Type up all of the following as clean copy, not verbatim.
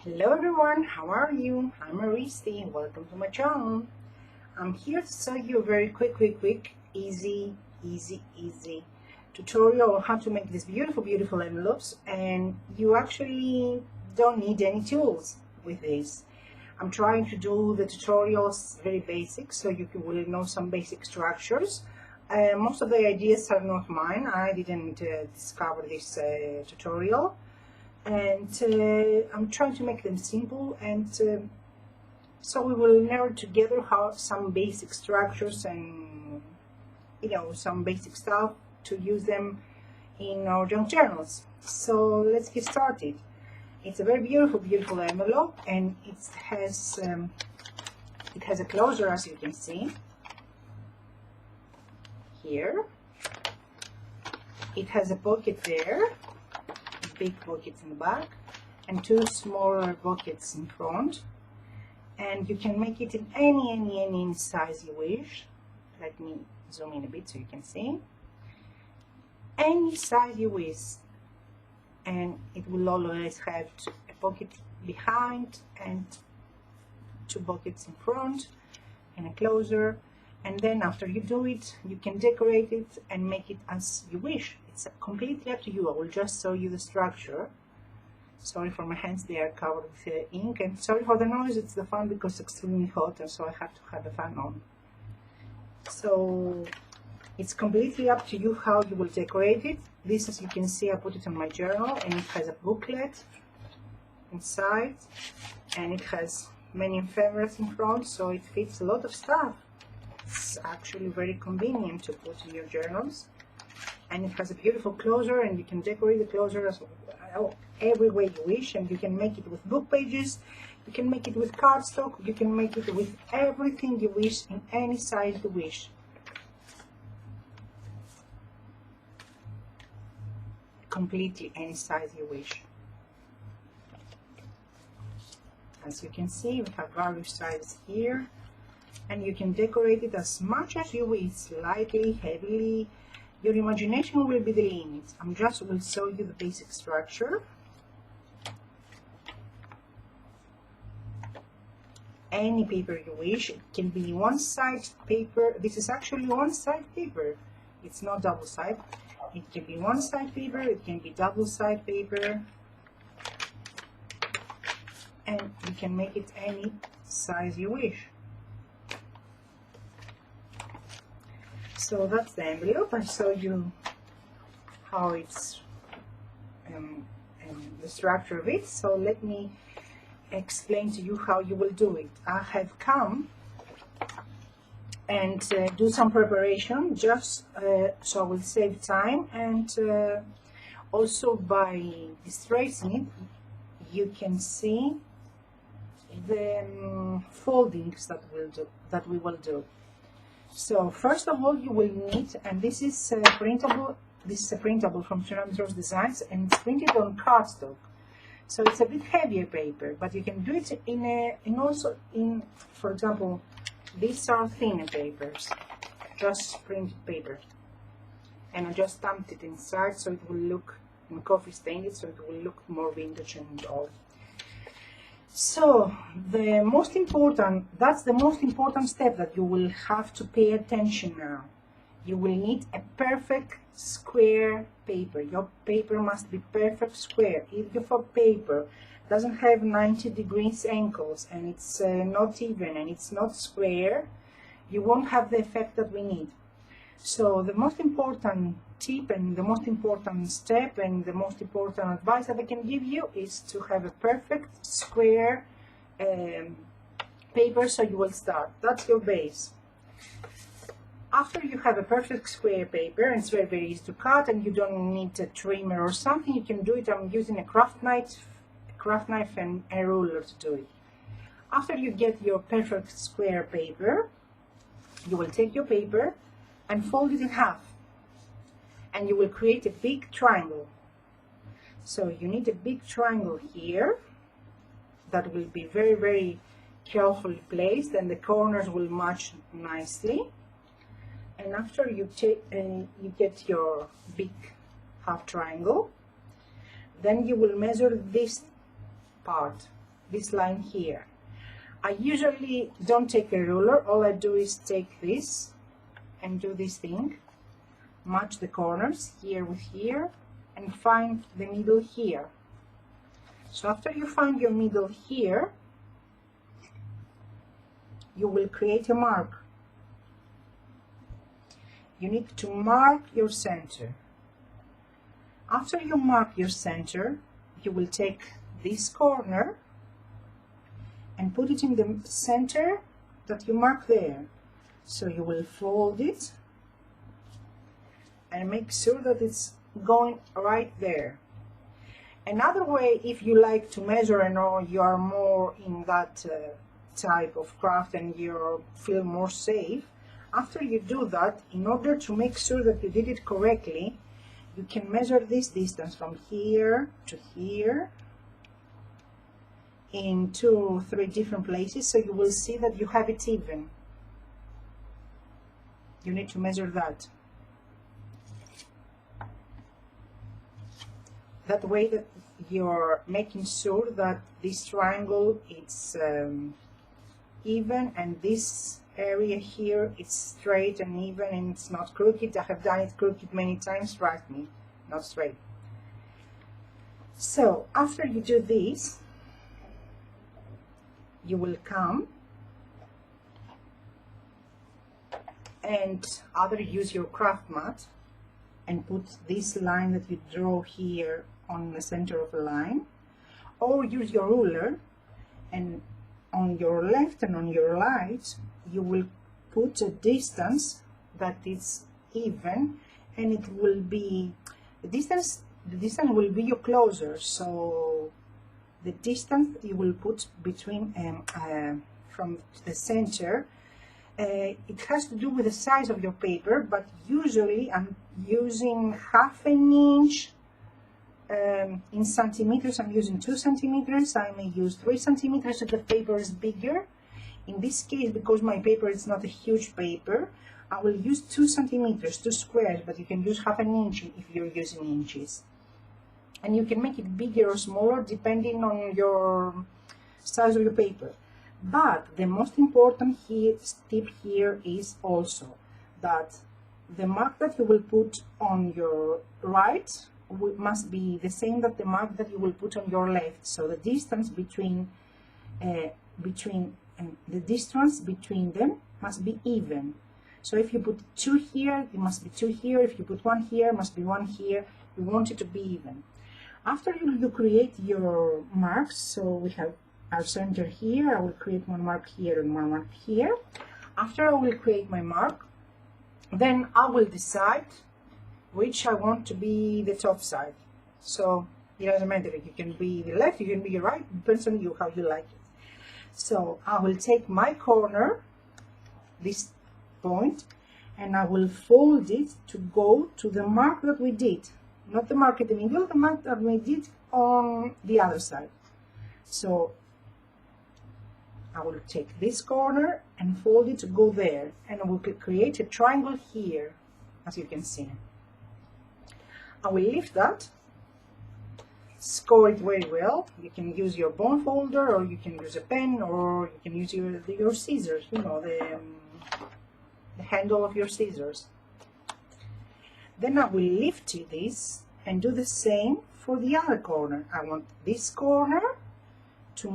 Hello everyone, how are you? I'm Maristi. Welcome to my channel. I'm here to show you a very quick, easy tutorial on how to make these beautiful envelopes, and you actually don't need any tools with this. I'm trying to do the tutorials very basic so you will know some basic structures. Most of the ideas are not mine. I didn't discover this tutorial. And I'm trying to make them simple, and so we will learn together how some basic structures and some basic stuff to use them in our junk journals. So let's get started. It's a very beautiful envelope, and it has a closure, as you can see here. It has a pocket there, big pockets in the back and two smaller pockets in front, and you can make it in any size you wish. Let me zoom in a bit so you can see. Any size you wish, and it will always have a pocket behind and two pockets in front and a closer. And then after you do it, you can decorate it and make it as you wish. It's completely up to you. I will just show you the structure. Sorry for my hands, they are covered with ink, and sorry for the noise. It's the fan because it's extremely hot, and so I have to have the fan on. So it's completely up to you how you will decorate it. This, as you can see, I put it on my journal, and it has a booklet inside, and it has many ephemeras in front, so it fits a lot of stuff. It's actually very convenient to put in your journals, and it has a beautiful closure, and you can decorate the closure as every way you wish, and you can make it with book pages, you can make it with cardstock, you can make it with everything you wish in any size you wish. Completely any size you wish. As you can see, we have various sizes here, and you can decorate it as much as you wish, lightly, heavily. Your imagination will be the limit. I just will show you the basic structure. Any paper you wish. It can be one-side paper. This is actually one-side paper. It's not double-side. It can be one-side paper. It can be double-side paper. And you can make it any size you wish. So that's the envelope. I show you how it's the structure of it. So let me explain to you how you will do it. I have come and do some preparation just so I will save time, and also by distressing it you can see the foldings that we will do. So first of all, you will need, and this is printable. This is a printable from Tsunami Designs, and it's printed on cardstock. So it's a bit heavier paper, but you can do it also in, for example, these are thinner papers, just printed paper, and I just stamped it inside so it will look, and coffee stained it so it will look more vintage and old. So that's the most important step that you will have to pay attention now. You will need a perfect square paper. Your paper must be perfect square. If your paper doesn't have 90 degrees angles, and it's not even, and it's not square, you won't have the effect that we need. So the most important tip, and the most important step, and the most important advice that I can give you is to have a perfect square paper. So you will start, that's your base. After you have a perfect square paper, and it's very easy to cut, and you don't need a trimmer or something, you can do it. I'm using a craft knife and a ruler to do it. After you get your perfect square paper, you will take your paper and fold it in half, and you will create a big triangle. So you need a big triangle here that will be very carefully placed, and the corners will match nicely. And after you get your big half triangle, then you will measure this part this line here. I usually don't take a ruler. All I do is take this and do this thing, match the corners here with here, and find the middle here. So after you find your middle here, you will create a mark. You need to mark your center. After you mark your center, you will take this corner and put it in the center that you mark there. So you will fold it and make sure that it's going right there. Another way, if you like to measure and you are more in that type of craft and you feel more safe, after you do that, in order to make sure that you did it correctly, you can measure this distance from here to here in 2 or 3 different places, so you will see that you have it even. You need to measure that. That way that you're making sure that this triangle is even, and this area here is straight and even, and it's not crooked. I have done it crooked many times, trust me, not straight. So after you do this, you will come and either use your craft mat and put this line that you draw here on the center of a line, or use your ruler, and on your left and on your right you will put a distance that is even, and it will be the distance will be your closer. So the distance that you will put between from the center, it has to do with the size of your paper, but usually I'm using ½ an inch. In centimeters, I'm using 2 centimeters. I may use 3 centimeters if the paper is bigger. In this case, because my paper is not a huge paper, I will use 2 centimeters, 2 squares, but you can use ½ an inch if you're using inches. And you can make it bigger or smaller depending on your size of your paper. But the most important tip here is also that the mark that you will put on your right must be the same that the mark that you will put on your left. So the distance between the distance between them must be even. So if you put 2 here, it must be 2 here. If you put 1 here, it must be 1 here. You want it to be even. After you create your marks, so we have our center here, I will create one mark here and one mark here. After I will create my mark, then I will decide which I want to be the top side. So it doesn't matter, you can be the left, you can be the right, depends on you how you like it. So I will take my corner, this point, and I will fold it to go to the mark that we did. Not the mark in the middle, the mark that we did on the other side. So I will take this corner and fold it to go there, and I will create a triangle here, as you can see. I will lift that, score it very well. You can use your bone folder, or you can use a pen, or you can use your scissors, you know, the handle of your scissors. Then I will lift this and do the same for the other corner. I want this corner to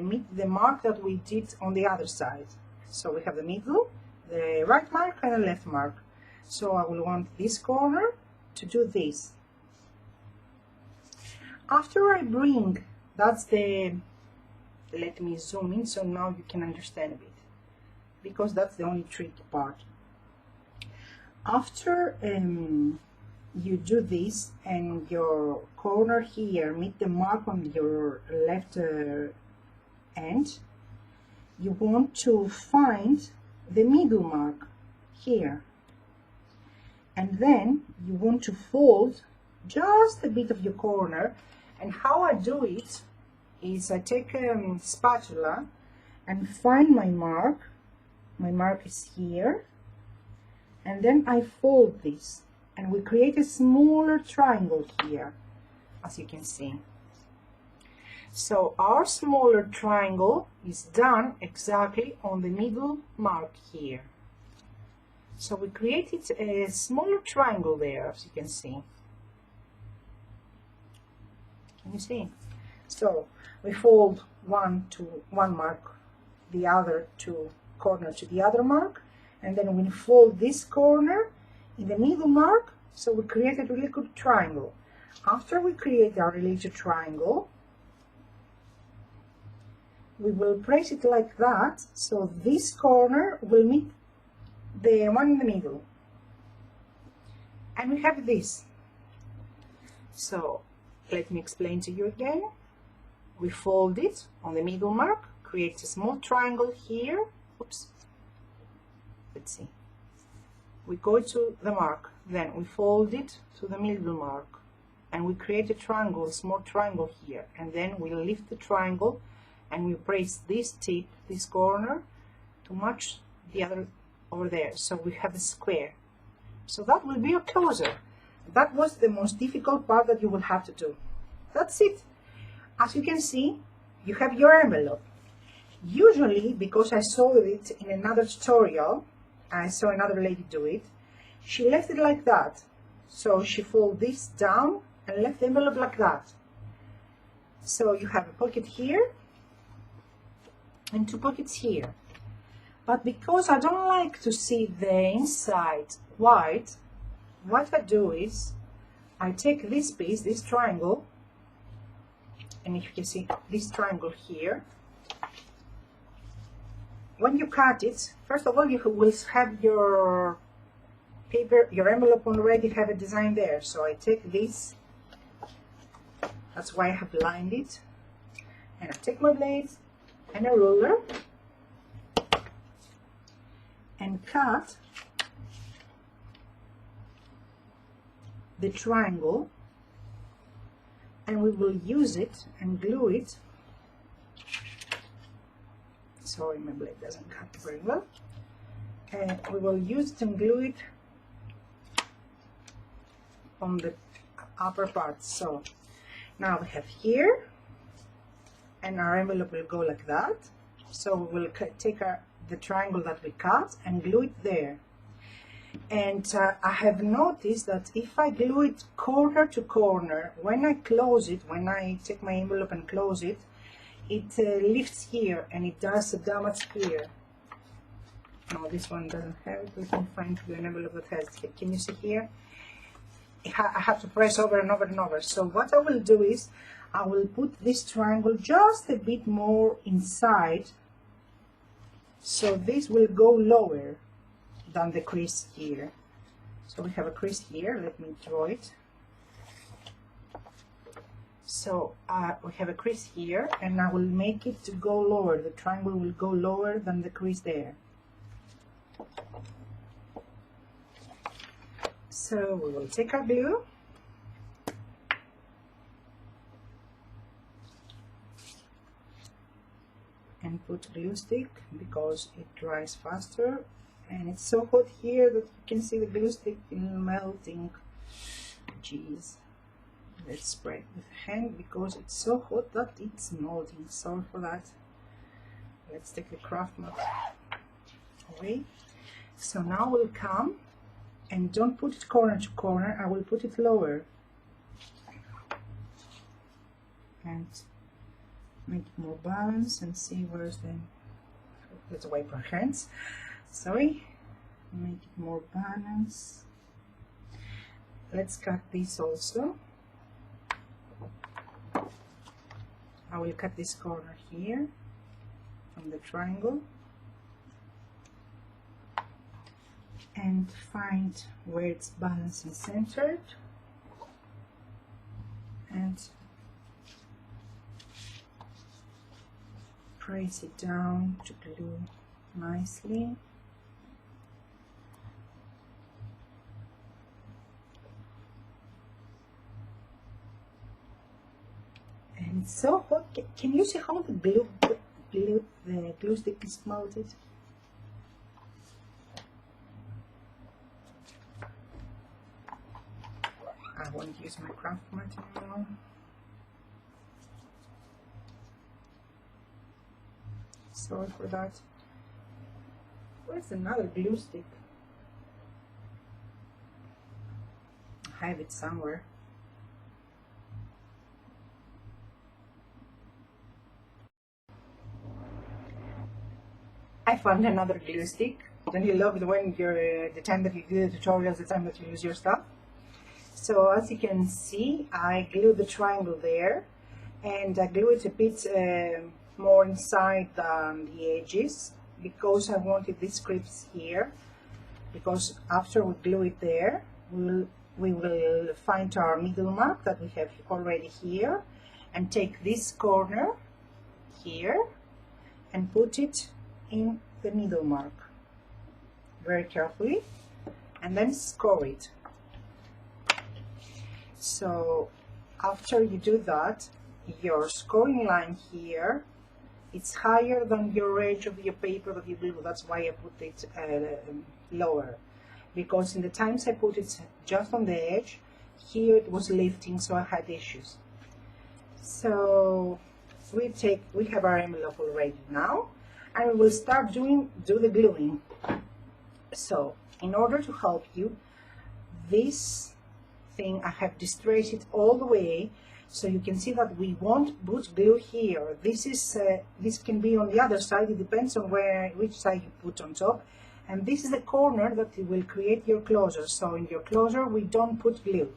meet the mark that we did on the other side. So we have the middle, the right mark and the left mark. So I will want this corner to do this. After I bring, let me zoom in so now you can understand a bit, because that's the only tricky part. After you do this and your corner here meet the mark on your left end, you want to find the middle mark here, and then you want to fold just a bit of your corner. And how I do it is I take a spatula and find my mark. My mark is here, and then I fold this, and we create a smaller triangle here, as you can see. So our smaller triangle is done exactly on the middle mark here. So we created a smaller triangle there, as you can see. Can you see? So we fold one to one mark, the other to corner to the other mark, and then we fold this corner in the middle mark. So we created a really good triangle. After we create our little triangle, we will place it like that, so this corner will meet the one in the middle, and we have this. So let me explain to you again. We fold it on the middle mark, create a small triangle here. Oops. Let's see. We go to the mark, then we fold it to the middle mark, and we create a triangle, a small triangle here, and then we lift the triangle and we place this tip, this corner, to match the other over there. So we have a square. So that will be your closer. That was the most difficult part that you will have to do. That's it. As you can see, you have your envelope. Usually, because I saw it in another tutorial, I saw another lady do it, she left it like that. So she folded this down and left the envelope like that. So you have a pocket here and two pockets here. But because I don't like to see the inside white, what I do is I take this piece, this triangle, and if you can see this triangle here, when you cut it, first of all, you will have your paper, your envelope already have a design there. So I take this, that's why I have lined it, and I take my blades and a ruler and cut the triangle, and we will use it and glue it. Sorry, my blade doesn't cut very well. And we will use it and glue it on the upper part. So now we have here, and our envelope will go like that. So we will take the triangle that we cut and glue it there. And I have noticed that if I glue it corner to corner, when I close it, when I take my envelope and close it, it lifts here and it does a damage here. No, this one doesn't have it. We can find the envelope that has it. Can you see here? I have to press over and over and over. So what I will do is I will put this triangle just a bit more inside, so this will go lower than the crease here. So we have a crease here. Let me draw it. So we have a crease here, and I will make it to go lower. The triangle will go lower than the crease there. So we will take our glue and put glue stick because it dries faster, and it's so hot here that you can see the glue stick melting. Jeez. Let's spray it with a hand because it's so hot that it's melting. Sorry for that. Let's take the craft mat away. So now we'll come, and don't put it corner to corner, I will put it lower and make it more balanced and see where's the, let's wipe our hands, sorry, make it more balanced. Let's cut this also. I will cut this corner here from the triangle and find where it's balanced and centered, and press it down to glue nicely. And it's so hot. Can you see how the glue stick is melted? I won't use my craft mat anymore. Sorry for that. Where's another glue stick? I have it somewhere. I found another glue stick. Don't you love it when you're the time that you do the tutorials, the time that you use your stuff? So as you can see, I glued the triangle there, and I glue it a bit more inside than the edges, because I wanted these clips here, because after we glue it there, we will find our middle mark that we have already here, and take this corner here and put it in the middle mark very carefully, and then score it. So after you do that, your scoring line here, it's higher than your edge of your paper that you glue. That's why I put it lower, because in the times I put it just on the edge, here it was lifting, so I had issues. So we have our envelope already now, and we will start do the gluing. So in order to help you, this thing I have distressed it all the way, so you can see that we won't put glue here. This can be on the other side. It depends on which side you put on top. And this is the corner that will create your closure. So in your closure, we don't put glue.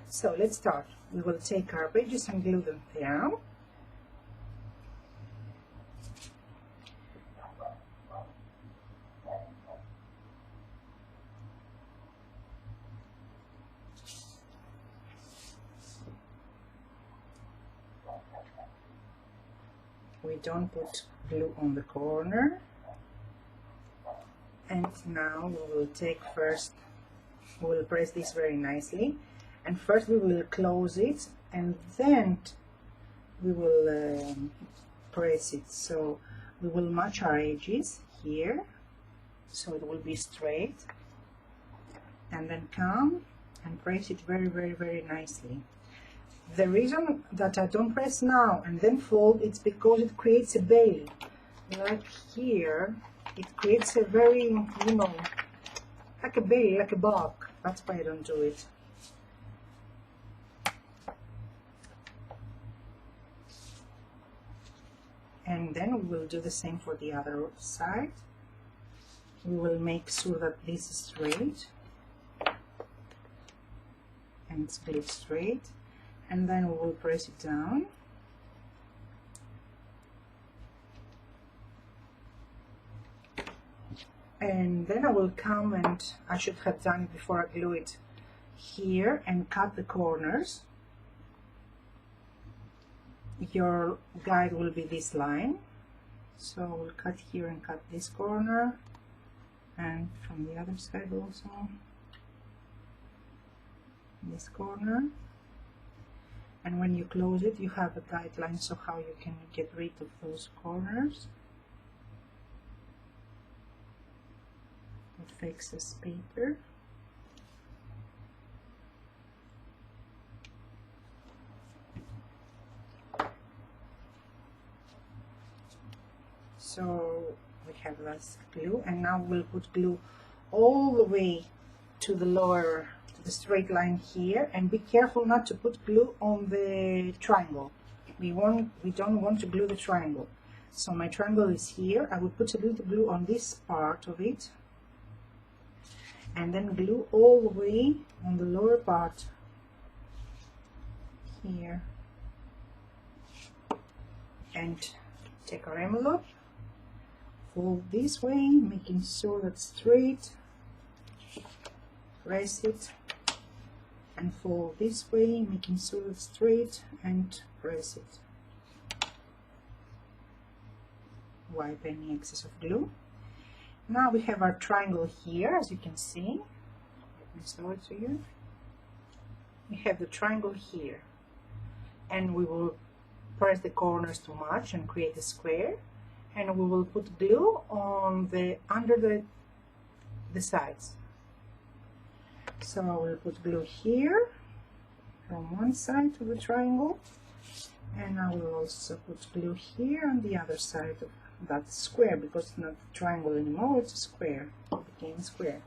So let's start. We will take our pages and glue them down. We don't put glue on the corner. And now we will take first, we will press this very nicely, and first we will close it, and then we will press it. So we will match our edges here, so it will be straight, and then come and press it very, very, very nicely. The reason that I don't press now and then fold, it's because it creates a belly. Like here, it creates a very, you know, like a belly, like a bulk. That's why I don't do it. And then we will do the same for the other side. We will make sure that this is straight and it's glued straight, and then we will press it down. And then I will come, and I should have done it before I glue it, here, and cut the corners. Your guide will be this line, so we'll cut here and cut this corner, and from the other side also this corner. And when you close it, you have a guideline, so how you can get rid of those corners with excess paper. So we have less glue, and now we'll put glue all the way to the lower, to the straight line here, and be careful not to put glue on the triangle. We don't want to glue the triangle. So my triangle is here. I will put a little glue on this part of it, and then glue all the way on the lower part here. And take our envelope, fold this way, making sure that's straight, press it, and fold this way, making sure it's straight, and press it. Wipe any excess of glue. Now we have our triangle here, as you can see. Let me show it to you. We have the triangle here, and we will press the corners to match and create a square, and we will put glue on the under the sides. So I will put glue here from one side of the triangle, and I will also put glue here on the other side of that square, because it's not a triangle anymore, it's a square. It became a square.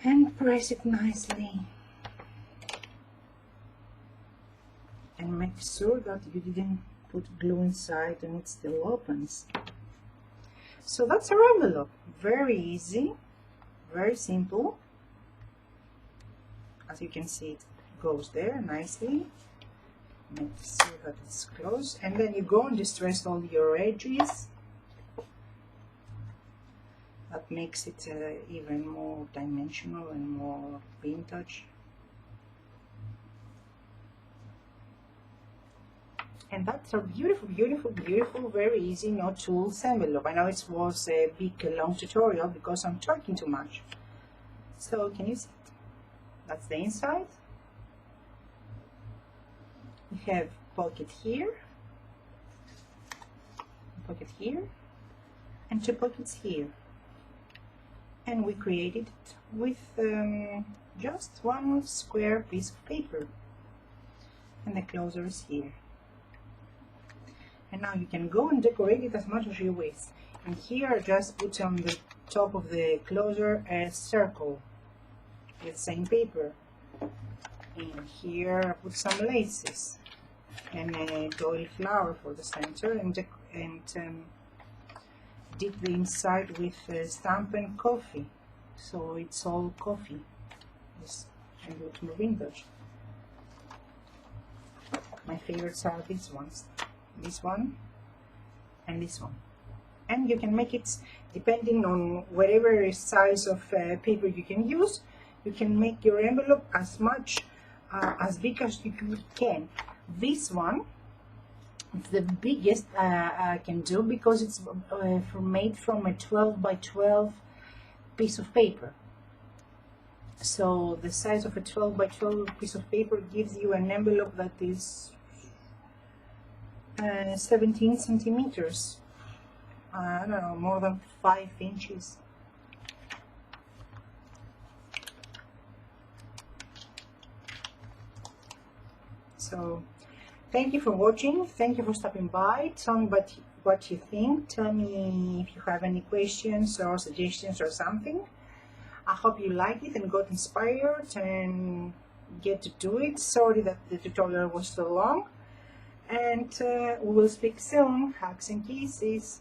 And press it nicely. And make sure that you didn't put glue inside and it still opens. So that's our envelope. Very easy, very simple. As you can see, it goes there nicely. Make sure that it's closed, and then you go and distress all your edges. That makes it even more dimensional and more vintage. And that's our beautiful, beautiful, beautiful, very easy, no tools envelope. I know it was a big, long tutorial because I'm talking too much. So can you see it? That's the inside. We have pocket here, and two pockets here. And we created it with just one square piece of paper. And the closer is here. And now you can go and decorate it as much as you wish. And here just put on the top of the closer a circle with the same paper. And here put some laces and a doily flower for the center, and did the inside with stamp and coffee, so it's all coffee. This and looks more vintage. My favorites are these ones, this one and this one. And you can make it depending on whatever size of paper you can use. You can make your envelope as much as big as you can. This one is the biggest I can do because it's made from a 12 by 12 piece of paper. So the size of a 12 by 12 piece of paper gives you an envelope that is 17 centimeters. I don't know, more than 5 inches. So thank you for watching, thank you for stopping by. Tell me what you think, tell me if you have any questions or suggestions or something. I hope you liked it and got inspired and get to do it. Sorry that the tutorial was so long, and we will speak soon. Hugs and kisses.